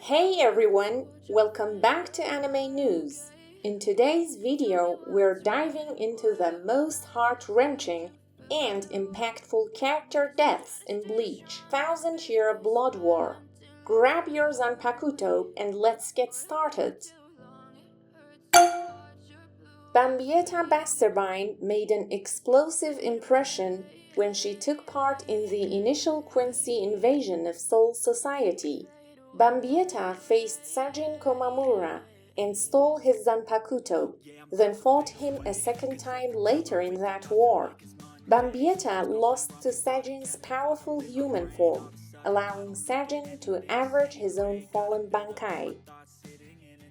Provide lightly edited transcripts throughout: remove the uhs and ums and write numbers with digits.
Hey everyone, welcome back to Anime NewZz. In today's video, we're diving into the most heart-wrenching and impactful character deaths in Bleach, 1000-Year Blood War. Grab your Zanpakuto and let's get started. Bambietta Basterbine made an explosive impression when she took part in the initial Quincy invasion of Soul Society. Bambietta faced Sajin Komamura and stole his Zanpakuto, then fought him a second time later in that war. Bambietta lost to Sajin's powerful human form, allowing Sajin to average his own fallen Bankai.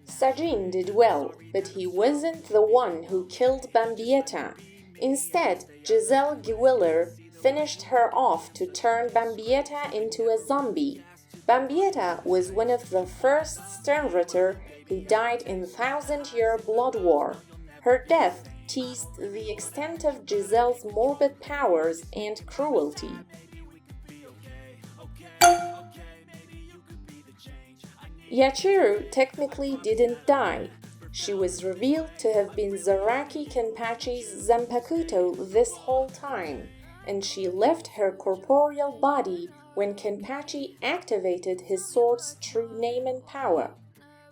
Sajin did well, but he wasn't the one who killed Bambietta. Instead, Giselle Gewiller finished her off to turn Bambietta into a zombie. Bambietta was one of the first Sternritter who died in 1000-Year Blood War. Her death teased the extent of Giselle's morbid powers and cruelty. Yachiru technically didn't die. She was revealed to have been Zaraki Kenpachi's Zanpakuto this whole time, and she left her corporeal body when Kenpachi activated his sword's true name and power.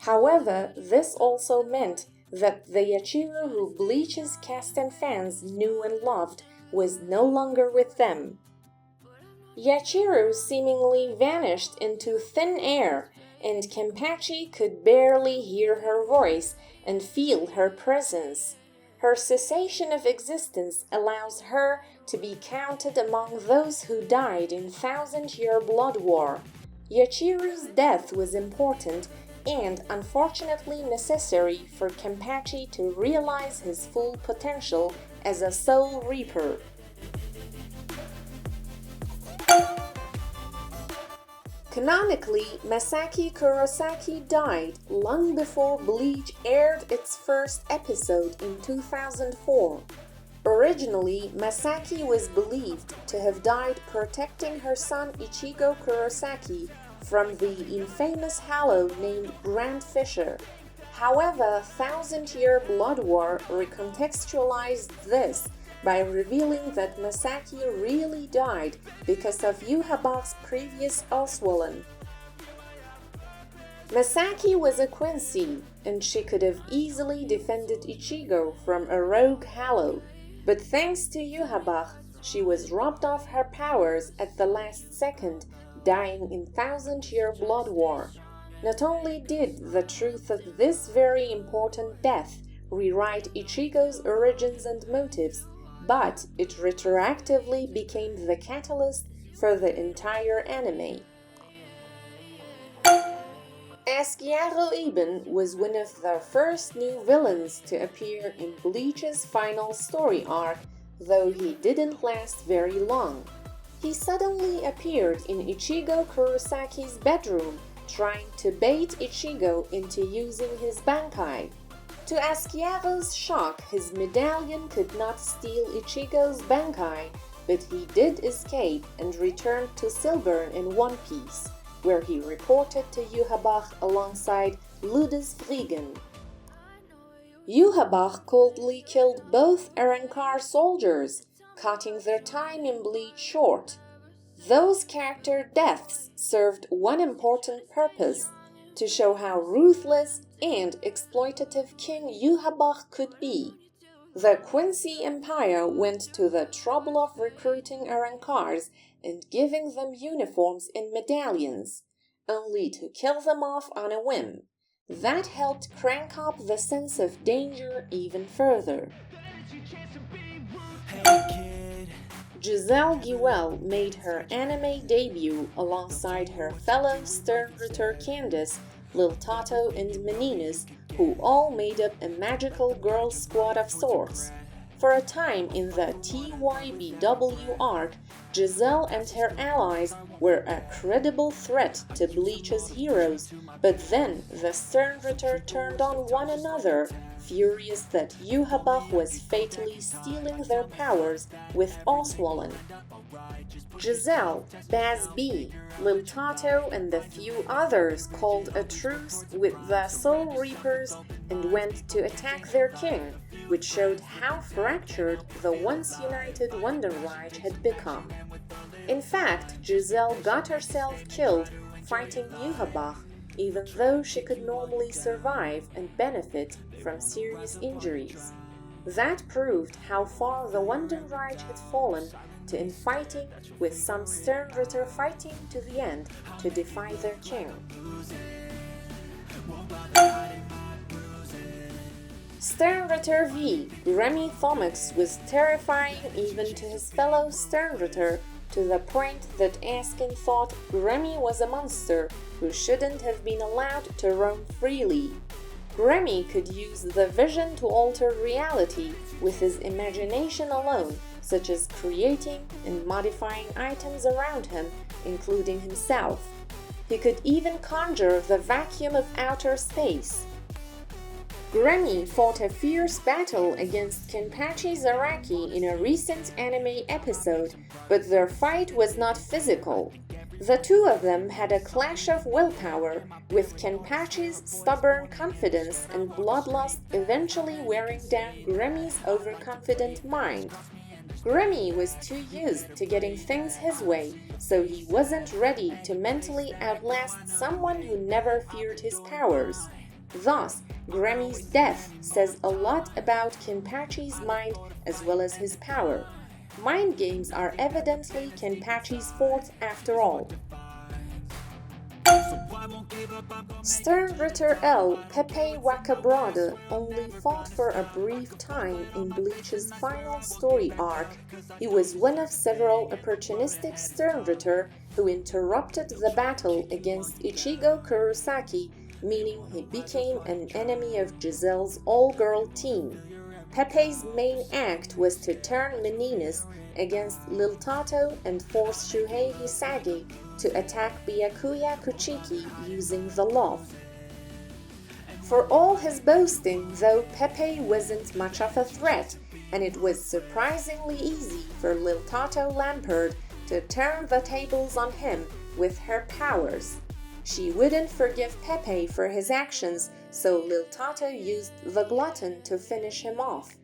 However, this also meant that the Yachiru who Bleach's cast and fans knew and loved was no longer with them. Yachiru seemingly vanished into thin air, and Kenpachi could barely hear her voice and feel her presence. Her cessation of existence allows her to be counted among those who died in 1000-Year Blood War. Yachiru's death was important and unfortunately necessary for Kenpachi to realize his full potential as a Soul Reaper. Canonically, Masaki Kurosaki died long before Bleach aired its first episode in 2004. Originally, Masaki was believed to have died protecting her son Ichigo Kurosaki from the infamous Hallow named Grand Fisher. However, 1000-Year Blood War recontextualized this by revealing that Masaki really died because of Yhwach's previous Oswalon. Masaki was a Quincy, and she could have easily defended Ichigo from a rogue Hallow, but thanks to Yhwach, she was robbed of her powers at the last second, dying in 1000-Year Blood War. Not only did the truth of this very important death rewrite Ichigo's origins and motives, but it retroactively became the catalyst for the entire anime. Asciaro Eben was one of the first new villains to appear in Bleach's final story arc, though he didn't last very long. He suddenly appeared in Ichigo Kurosaki's bedroom, trying to bait Ichigo into using his Bankai. To Asciaro's shock, his medallion could not steal Ichigo's Bankai, but he did escape and returned to Silburn in one piece, where he reported to Yhwach alongside Ludus Vrigen. Yhwach coldly killed both Arrancar soldiers, cutting their time in Bleach short. Those character deaths served one important purpose: to show how ruthless and exploitative King Yhwach could be. The Quincy Empire went to the trouble of recruiting Arrancars and giving them uniforms and medallions, only to kill them off on a whim. That helped crank up the sense of danger even further. Giselle Gewiller made her anime debut alongside her fellow Sternritter Candace, Lil Tato, and Meninas, who all made up a magical girl squad of sorts. For a time in the TYBW arc, Giselle and her allies were a credible threat to Bleach's heroes, but then the Sternritter turned on one another, furious that Yhwach was fatally stealing their powers with Oswalon. Giselle, Baz B, Lil Tato, and the few others called a truce with the Soul Reapers and went to attack their king, which showed how fractured the once united Wonderreich had become. In fact, Giselle got herself killed fighting Yuhabach, even though she could normally survive and benefit from serious injuries. That proved how far the Wonderreich had fallen to infighting, with some Sternritter fighting to the end to defy their king. Sternritter v. Remy Thomas was terrifying even to his fellow Sternritter, to the point that Askin thought Remy was a monster who shouldn't have been allowed to roam freely. Remy could use the vision to alter reality with his imagination alone, such as creating and modifying items around him, including himself. He could even conjure the vacuum of outer space. Remy fought a fierce battle against Kenpachi Zaraki in a recent anime episode, but their fight was not physical. The two of them had a clash of willpower, with Kenpachi's stubborn confidence and bloodlust eventually wearing down Remy's overconfident mind. Remy was too used to getting things his way, so he wasn't ready to mentally outlast someone who never feared his powers. Thus, Remy's death says a lot about Kenpachi's mind as well as his power. Mind games are evidently Kenpachi's fault after all. Sternritter L. Pepe Wakabrada only fought for a brief time in Bleach's final story arc. He was one of several opportunistic Sternritter who interrupted the battle against Ichigo Kurosaki, meaning he became an enemy of Giselle's all-girl team. Pepe's main act was to turn Meninas against Lil Tato and force Shuhei Hisagi to attack Byakuya Kuchiki using the loft. For all his boasting, though, Pepe wasn't much of a threat, and it was surprisingly easy for Lil Tato Lampard to turn the tables on him with her powers. She wouldn't forgive Pepe for his actions, so Lil Tato used the glutton to finish him off.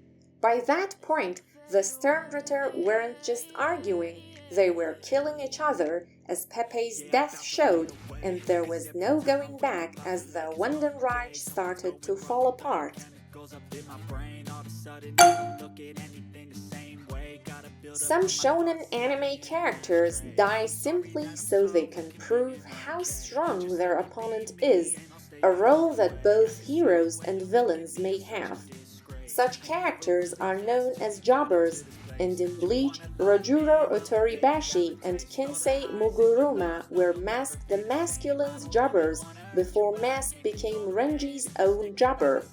By that point, the Sternritter weren't just arguing, they were killing each other, as Pepe's death showed, and there was no going back as the Wonderreich started to fall apart. Some shonen anime characters die simply so they can prove how strong their opponent is, a role that both heroes and villains may have. Such characters are known as jobbers, and in Bleach, Rojuro Otoribashi and Kinsei Muguruma were masked the masculine's jobbers before Mask became Renji's own jobber.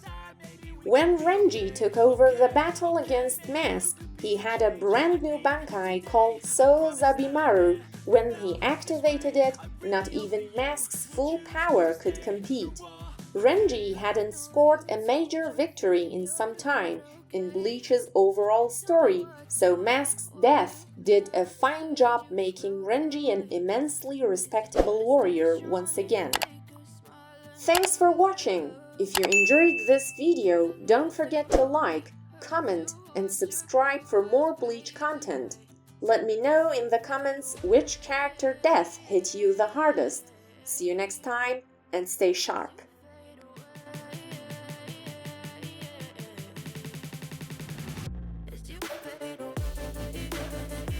When Renji took over the battle against Mask, he had a brand new Bankai called Soul Zabimaru. When he activated it, not even Mask's full power could compete. Renji hadn't scored a major victory in some time in Bleach's overall story, so Mask's death did a fine job making Renji an immensely respectable warrior once again. Thanks for watching! If you enjoyed this video, don't forget to like, comment, and subscribe for more Bleach content. Let me know in the comments which character death hit you the hardest. See you next time, and stay sharp!